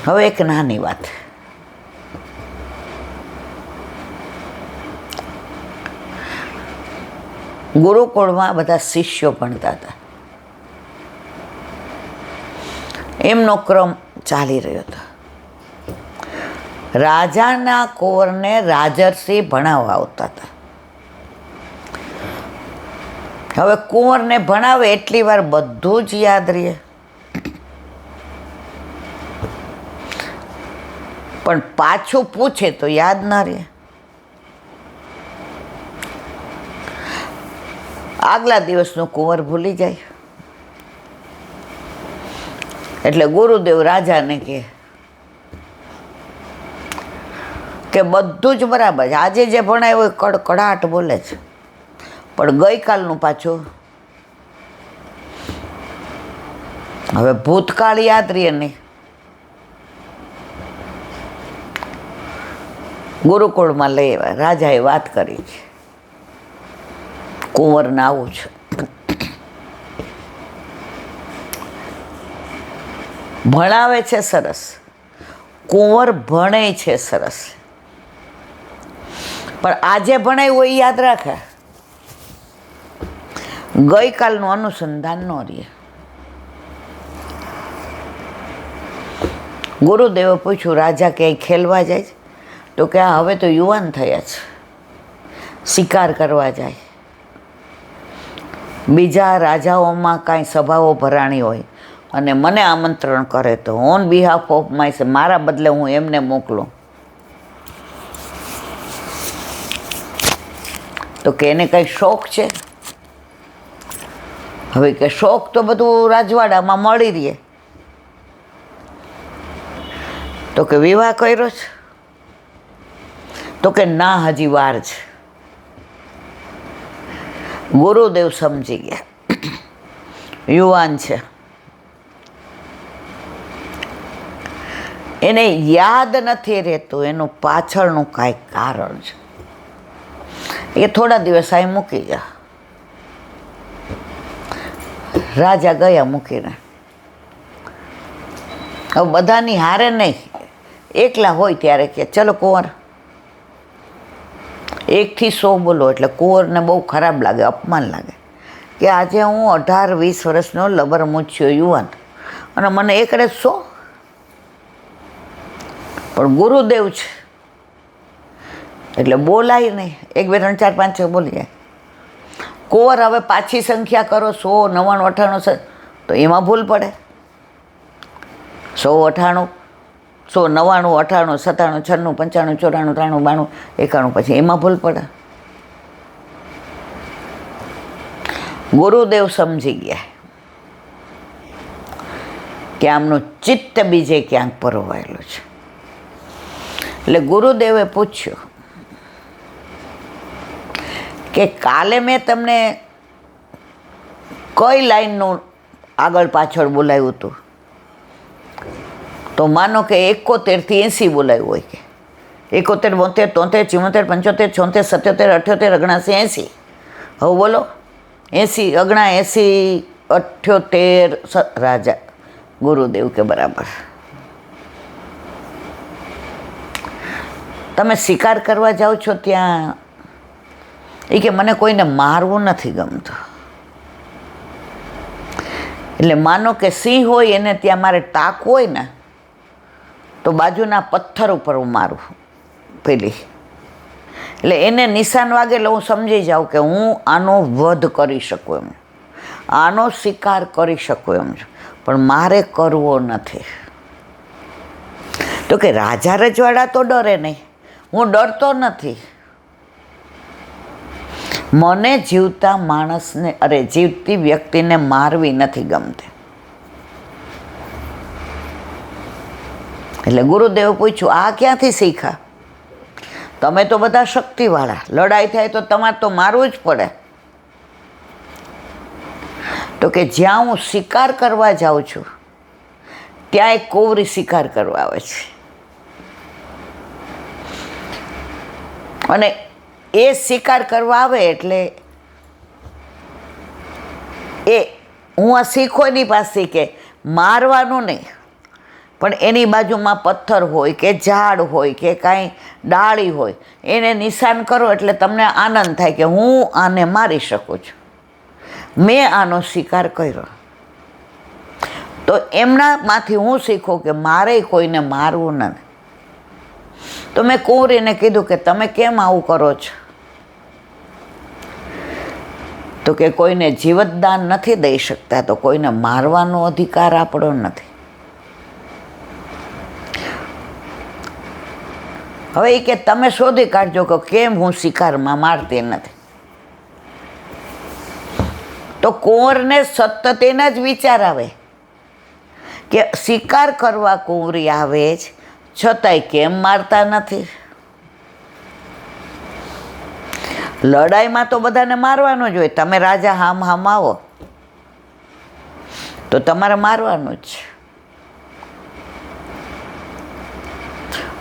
હવે એક નાની વાત, ગુરુકુળમાં બધા શિષ્યો ભણતા હતા. એમનો ક્રમ ચાલી રહ્યો હતો. રાજાના કુંવરને રાજર્ષિ ભણાવવા આવતા હતા. હવે કુંવરને ભણાવે એટલી વાર બધું જ યાદ રહે, પણ પાછું પૂછે તો યાદ ના રહે. આગલા દિવસનું કુંવર ભૂલી જાય. એટલે ગુરુદેવ રાજાને કહે કે બધું જ બરાબર છે, આજે જે ભણાવ્યું હોય કડકડાટ બોલે છે, પણ ગઈકાલનું પાછું હવે ભૂતકાળ યાદ રહે નહીં. ગુરુકુળમાં લઈ આવ્યા. રાજાએ વાત કરી છે, કુંવરને આવું છે. ભણાવે છે સરસ, કુંવર ભણે છે સરસ, પણ આજે ભણાવ્યું હોય યાદ રાખે, ગઈકાલનું અનુસંધાન ન રહે. ગુરુદેવે પૂછ્યું, રાજા ક્યાંય ખેલવા જાય છે? તો કે હવે તો યુવાન થયા છે, શિકાર કરવા જાય. બીજા રાજાઓમાં કાંઈ સભાઓ ભરાણી હોય અને મને આમંત્રણ કરે તો ઓન બિહાફ ઓફ માય, મારા બદલે હું એમને મોકલું. તો કે એને કંઈ શોખ છે? હવે કે શોખ તો બધું રાજવાડામાં મળી રહે. તો કે વિવાહ કર્યો છે? તો કે ના, હજી વાર છે. ગુરુદેવ સમજી ગયા, યુવાન છે, એને યાદ નથી રહેતું, એનું પાછળનું કાંઈ કારણ છે. એ થોડા દિવસ અહીં મૂકી જા. રાજા ગયા મૂકીને. હવે બધાની હારે નહીં, એકલા હોય ત્યારે કે ચલો કુંવર, 1 થી 100 બોલો. એટલે કુંવરને બહુ ખરાબ લાગે, અપમાન લાગે કે આજે હું 18-20 વર્ષનો લબર મૂછ્યો યુવાન અને મને એકડે 100. પણ ગુરુદેવ છે એટલે બોલાય નહીં. 1, 2, 3, 4, 5, 6 બોલી જાય. કુંવર હવે પાછી સંખ્યા કરો 100, 99, 98 તો એમાં ભૂલ પડે. 100, 98, 100, 99, 98, 97, 96, 95, 94, 93, 92, 91 પછી એમાં ભૂલ પડે. ગુરુદેવ સમજી ગયા કે આમનું ચિત્ત બીજે ક્યાંક પરોવાયેલું છે. એટલે ગુરુદેવે પૂછ્યું કે કાલે મેં તમને કઈ લાઈનનું આગળ પાછળ બોલાવ્યું હતું? તો માનો કે 71 થી 80 બોલાવ્યું હોય, કે 71, 72, 73, 74, 75, 76, 77, 79, 80. હવે બોલો 80, 79, 78. રાજા ગુરુદેવ કે બરાબર. તમે શિકાર કરવા જાઓ છો ત્યાં, એ કે મને કોઈને મારવું નથી ગમતું. એટલે માનો કે સિંહ હોય એને ત્યાં મારે ટાંકવું હોય ને તો બાજુના પથ્થર ઉપર હું મારું પેલી, એટલે એને નિશાન વાગે એટલે હું સમજી જાઉં કે હું આનો વધ કરી શકું એમ, આનો શિકાર કરી શકું એમ છું, પણ મારે કરવો નથી. તો કે રાજા રજવાડા તો ડરે નહીં, હું ડરતો નથી. મને જીવતા માણસને, જીવતી વ્યક્તિને મારવી નથી ગમતી. એટલે ગુરુદેવે પૂછ્યું, આ ક્યાંથી શીખ્યા? તમે તો બધા શક્તિવાળા, લડાઈ થાય તો તમારે તો મારવું જ પડે. તો કે જ્યાં હું શિકાર કરવા જાઉં છું ત્યાં એક કોવરી શિકાર કરવા આવે છે, અને એ શિકાર કરવા આવે એટલે એ હું આ શીખો એની પાસે કે મારવાનું નહીં, પણ એની બાજુમાં પથ્થર હોય કે ઝાડ હોય કે કાંઈ ડાળી હોય, એને નિશાન કરો એટલે તમને આનંદ થાય કે હું આને મારી શકું છું, મેં આનો શિકાર કર્યો. તો એમનામાંથી હું શીખું કે મારે કોઈને મારવું નથી. તો મેં કુંવરીને કીધું કે તમે કેમ આવું કરો છો? તો કે કોઈને જીવતદાન નથી દઈ શકતા, તો કોઈને મારવાનો અધિકાર આપણો નથી. હવે એ કે તમે શોધી કાઢજો કે કેમ હું શિકારમાં મારતી નથી. તો કુંવરને સતત એના જ વિચાર આવે કે શિકાર કરવા કુંવરી આવે જ, છતાંય કેમ મારતા નથી. લડાઈમાં તો બધાને મારવાનું જ હોય. તમે રાજા હામ હામ આવો તો તમારે મારવાનું જ.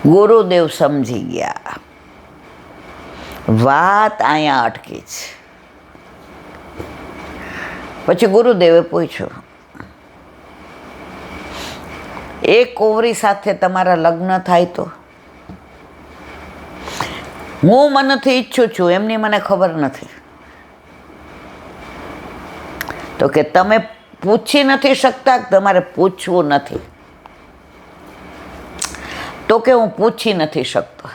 ગુરુદેવ સમજી ગયા, વાત અહીંયા અટકી છે. પછી ગુરુદેવે પૂછ્યું, એ કુંવરી સાથે તમારા લગ્ન થાય તો? હું મનથી ઈચ્છું છું, એમની મને ખબર નથી. તો કે તમે પૂછી નથી શકતા, તમારે પૂછવું નથી. તો કે હું પૂછી નથી શકતો.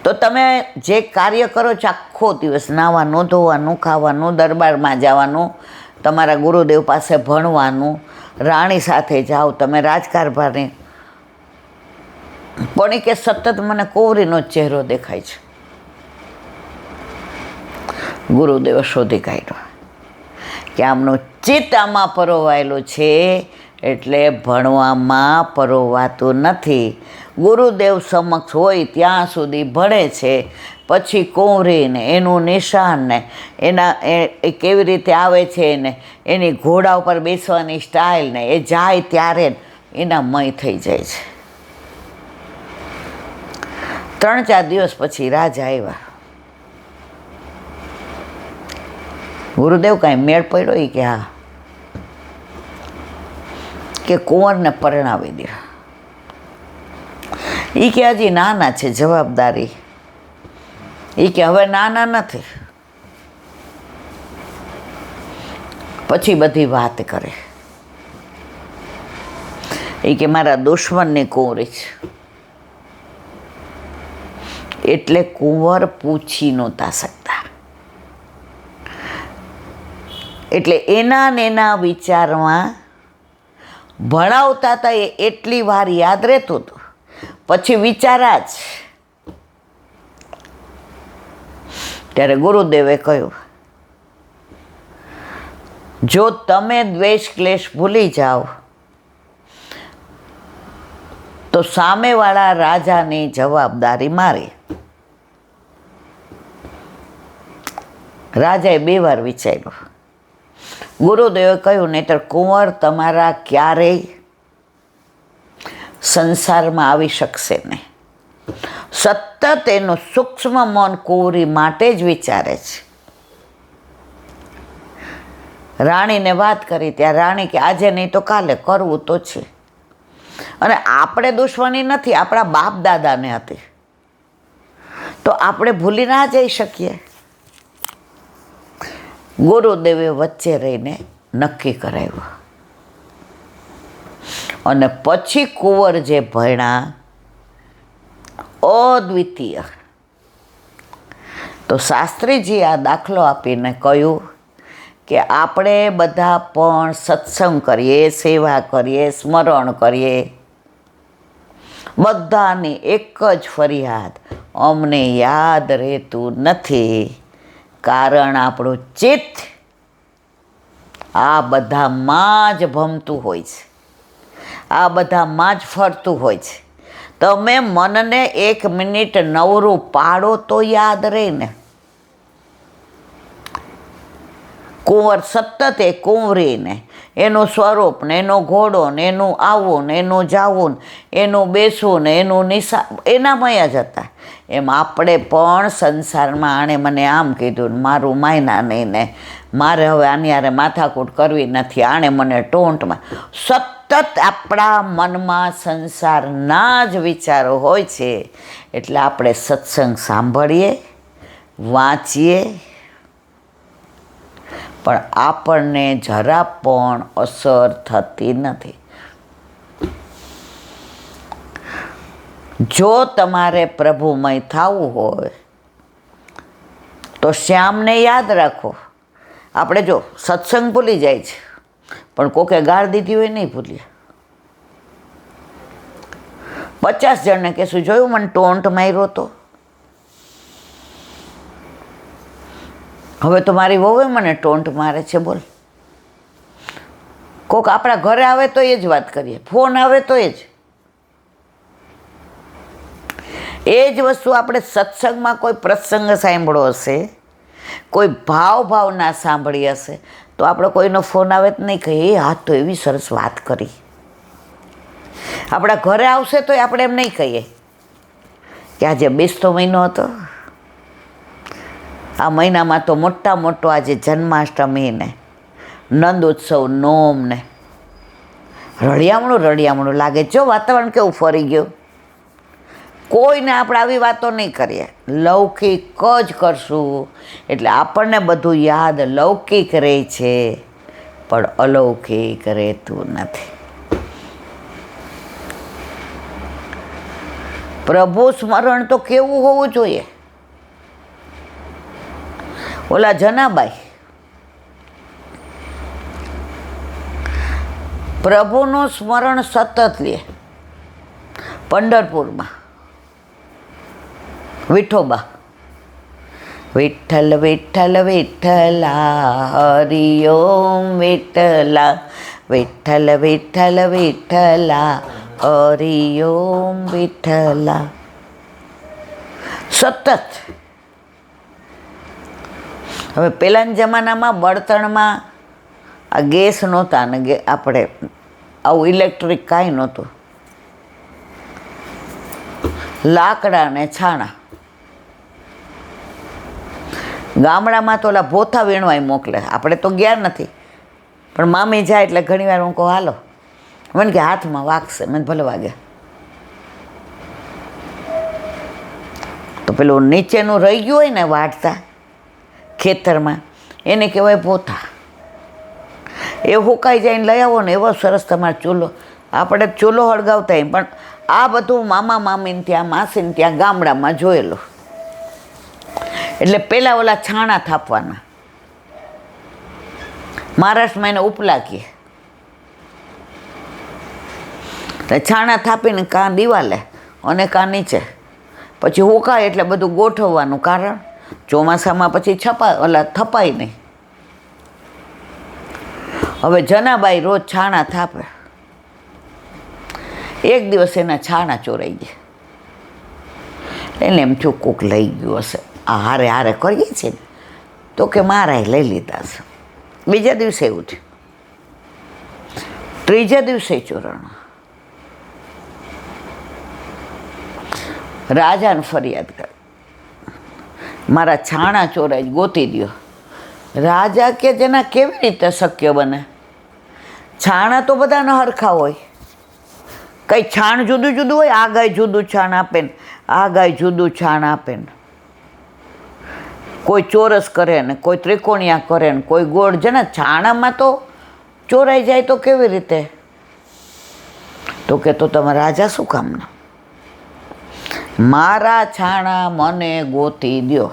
તો તમે જે કાર્ય કરો છો આખો દિવસ, નાહવાનું, ધોવાનું, ખાવાનું, દરબારમાં જવાનું, તમારા ગુરુદેવ પાસે ભણવાનું, રાણી સાથે જાઓ, તમે રાજકારભારી, પણ એ કે સતત મને કુંવરીનો જ ચહેરો દેખાય છે. ગુરુદેવે શોધી કાઢ્યો કે આમનું ચિત્ત આમાં પરોવાયેલું છે, એટલે ભણવામાં પરોવાતું નથી. ગુરુદેવ સમક્ષ હોય ત્યાં સુધી ભણે છે, પછી કુંવરીને એનું નિશાન ને એના એ કેવી રીતે આવે છે ને એની ઘોડા ઉપર બેસવાની સ્ટાઇલ ને એ જાય ત્યારે એના મય થઈ જાય છે. 3-4 દિવસ પછી રાજા આવ્યા. ગુરુદેવ કાંઈ મેળ પડ્યો? એ કે હા, કે કુંવરને પરણાવી દે. એ કે હજી નાના છે, જવાબદારી. એ કે હવે નાના નથી. પછી બધી વાત કરે. એ કે મારા દુશ્મનની કુંવરી છે, એટલે કુંવર પૂછી નહોતા શકતા. એટલે એના ને એના વિચારમાં ભણાવતા હતા એ એટલી વાર યાદ રહેતું હતું, પછી વિચારા જ. ત્યારે ગુરુદેવે કહ્યું, જો તમે દ્વેષ ક્લેશ ભૂલી જાઓ તો સામેવાળા રાજાની જવાબદારી મારી. રાજાએ 2 વાર વિચાર્યું. ગુરુદેવે કહ્યું, નહીંતર કુંવર તમારા ક્યારેય સંસારમાં આવી શકશે નહીં. સતત એનું સૂક્ષ્મ મન કુંવરી માટે જ વિચારે છે. રાણીને વાત કરી ત્યાં રાણી કે આજે નહીં તો કાલે કરવું તો છે. અને આપણે દુશ્મની નથી, આપણા બાપ દાદાને હતી, તો આપણે ભૂલી ના જઈ શકીએ. ગુરુદેવે વચ્ચે રહીને નક્કી કરાવ્યું. અને પછી કુંવર જે ભણ્યા અદ્વિતીય. તો શાસ્ત્રીજી આ દાખલો આપીને કહ્યું કે આપણે બધા પણ સત્સંગ કરીએ, સેવા કરીએ, સ્મરણ કરીએ, બધાની એક જ ફરિયાદ, અમને યાદ રહેતું નથી, કારણ આપણું ચિત્ત આ બધામાં જ ભમતું હોય છે, આ બધામાં જ ફરતું હોય છે. તમે મનને 1 મિનિટ નવરું પાડો તો યાદ રહે ને. કુંવર સતત એ કુંવરીને એનું સ્વરૂપ ને એનો ઘોડો ને એનું આવવું ને એનું જાવું ને એનું બેસવું ને એનું નિશા એનામય જ હતા. એમ આપણે પણ સંસારમાં આણે મને આમ કીધું ને મારું માયના નહીં ને મારે હવે આની હારે માથાકૂટ કરવી નથી, આણે મને ટોંટમાં, સતત આપણા મનમાં સંસારના જ વિચારો હોય છે. એટલે આપણે સત્સંગ સાંભળીએ, વાંચીએ, પણ આપણને જરા પણ અસર થતી નથી. જો તમારે પ્રભુમય થવું હોય તો શ્યામને યાદ રાખો. આપણે જો સત્સંગ ભૂલી જાય છે, પણ કોકે ગાળ દીધી હોય નહીં ભૂલીએ. 50 જણને કહેશું, જોયું મને ટોન્ટ માર્યો તો. હવે તો મારી વહુએ મને ટોન્ટ મારે છે, બોલ. કોક આપણા ઘરે આવે તો એ જ વાત કરીએ, ફોન આવે તો એ જ વસ્તુ આપણે સત્સંગમાં કોઈ પ્રસંગ સાંભળ્યો હશે, કોઈ ભાવના સાંભળી હશે, તો આપણે કોઈનો ફોન આવે તો નહીં કહીએ, હા તો એવી સરસ વાત કરી. આપણા ઘરે આવશે તો આપણે એમ નહીં કહીએ કે આજે બેસતો મહિનો હતો, આ મહિનામાં તો મોટો આજે જન્માષ્ટમી ને નંદ ઉત્સવ નોમ ને રળિયામણું લાગે. જો વાતાવરણ કેવું ફરી ગયું. કોઈને આપણે આવી વાતો નહીં કરીએ, લૌકિક જ કરશું. એટલે આપણને બધું યાદ લૌકિક રહે છે, પણ અલૌકિક રહેતું નથી. પ્રભુ સ્મરણ તો કેવું હોવું જોઈએ. ઓલા જનાબાઈ પ્રભુનું સ્મરણ સતત લે. પંઢરપુરમાં વિઠોબા, વિઠ્ઠલ વિઠ્ઠલ વિઠ્ઠલા હરિ ઓમ વિઠ્ઠલા, વિઠ્ઠલ વિઠ્ઠલ વિઠ્ઠલા હરિ ઓમ વિઠ્ઠલા. સતત. હવે પહેલાના જમાનામાં બળતણમાં આ ગેસ નહોતા ને આપણે આવું ઇલેક્ટ્રિક કાંઈ નહોતું. લાકડા ને છાણા. ગામડામાં તો ઓલા ભોથા વીણવાય મોકલે. આપણે તો ગયા નથી, પણ મામી જાય એટલે ઘણી વાર હું કહું હાલો, મને કે હાથમાં વાગશે, મને ભલે વાગે. તો પેલું નીચેનું રહી ગયું હોય ને વાટતા ખેતરમાં, એને કહેવાય ભોથા. એ હુકાઈ જઈને લઈ આવો ને, એવો સરસ તમારો ચૂલો. આપણે ચૂલો હળગાવતા, પણ આ બધું મામા મામીને ત્યાં, માસીને ત્યાં ગામડામાં જોયેલું. એટલે પહેલાં ઓલા છાણા થાપવાના. મહારાષ્ટ્રમાં એને ઉપલા કહે. છાણા થાપીને કાં દિવાલે અને કાં નીચે, પછી હુકાય એટલે બધું ગોઠવવાનું. કારણ ચોમાસામાં પછી થપાય નહીં. હવે જનાબાઈ રોજ છાણા થાપે. એક દિવસ એના છાણા ચોરાઈ ગયા. એને એમ થયું કોક લઈ ગયું હશે, આ હારે કરીએ છીએ ને, તો કે મારાએ લઈ લીધા છે. બીજા દિવસે એવું થયું, ત્રીજા દિવસે ચોરાણું. રાજાને ફરિયાદ કરી, મારા છાણા ચોરાઈ, ગોતી દો. રાજા કે જેના કેવી રીતે શક્ય બને? છાણા તો બધાને હરખા હોય. કંઈ છાણ જુદું જુદું હોય? આ ગાય જુદું છાણ આપે ને આ ગાય જુદું છાણ આપે ને. કોઈ ચોરસ કરે ને કોઈ ત્રિકોણિયા કરે ને કોઈ ગોળ. જેના છાણામાં તો ચોરાઈ જાય તો કેવી રીતે? તો કે તો તમે રાજા શું કામના? મારા છાણા મને ગોતી દ્યો.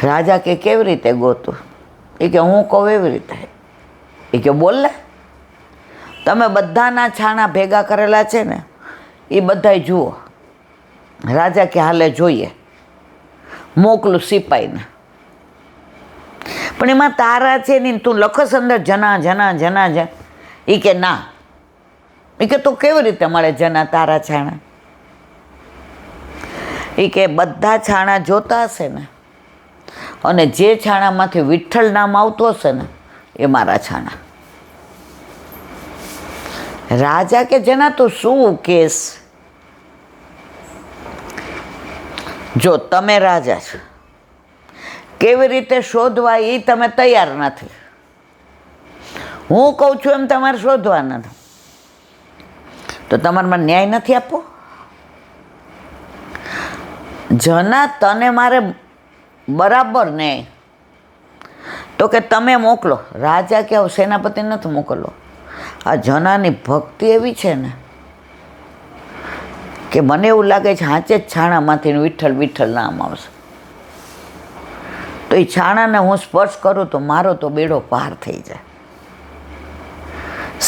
રાજા કે કેવી રીતે ગોતું? એ કે હું કહું એવી રીતે. એ કે બોલ લે. તમે બધાના છાણા ભેગા કરેલા છે ને, એ બધાય જુઓ. રાજા કે હાલે જોઈએ, મોકલું સિપાહીને. પણ એમાં તારા છે ને, તું લખસ અંદર જના જના જના જના. એ કે ના. એ કે તો કેવી રીતે મળે જના તારા છાણા? એ કે બધા છાણા જોતા હશે ને, અને જે છાણામાંથી વિઠ્ઠલ નામ આવતું હશે ને, એ મારા છાણા. રાજા કે જેના તું શું કેસ? જો તમે રાજા છો, કેવી રીતે શોધવા એ તમે તૈયાર નથી. હું કહું છું એમ તમારે શોધવાના, તો તમારે ન્યાય નથી આપવો? જના તને મારે બરાબર ન્યાય, તો કે તમે મોકલો. રાજા કે હવે સેનાપતિ નથી મોકલવો. આ જનાની ભક્તિ એવી છે ને કે મને એવું લાગે છે હાચે જ છાણામાંથી વિઠ્ઠલ વિઠ્ઠલ નામ આવશે. તો એ છાણાને હું સ્પર્શ કરું તો મારો તો બેડો પાર થઈ જાય.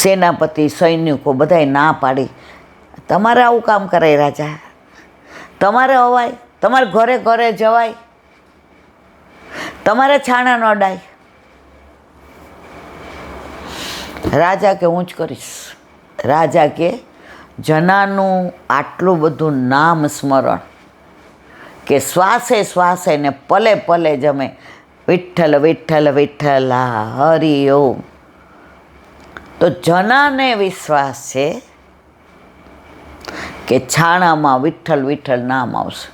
સેનાપતિ સૈનિકો બધાય ના પાડી, તમારે આવું કામ કરાય રાજા, તમારે અવાય, તમારે ઘરે ઘરે જવાય, તમારે છાણા ન અડાય. રાજા કે હું જ કરીશ. રાજા કે જનાનું આટલું બધું નામ સ્મરણ કે શ્વાસે શ્વાસે ને પલે પલે જમે વિઠ્ઠલ વિઠ્ઠલ વિઠ્ઠલા હરિ ઓમ. તો જનાને વિશ્વાસ છે કે છાણામાં વિઠ્ઠલ વિઠ્ઠલ નામ આવશે.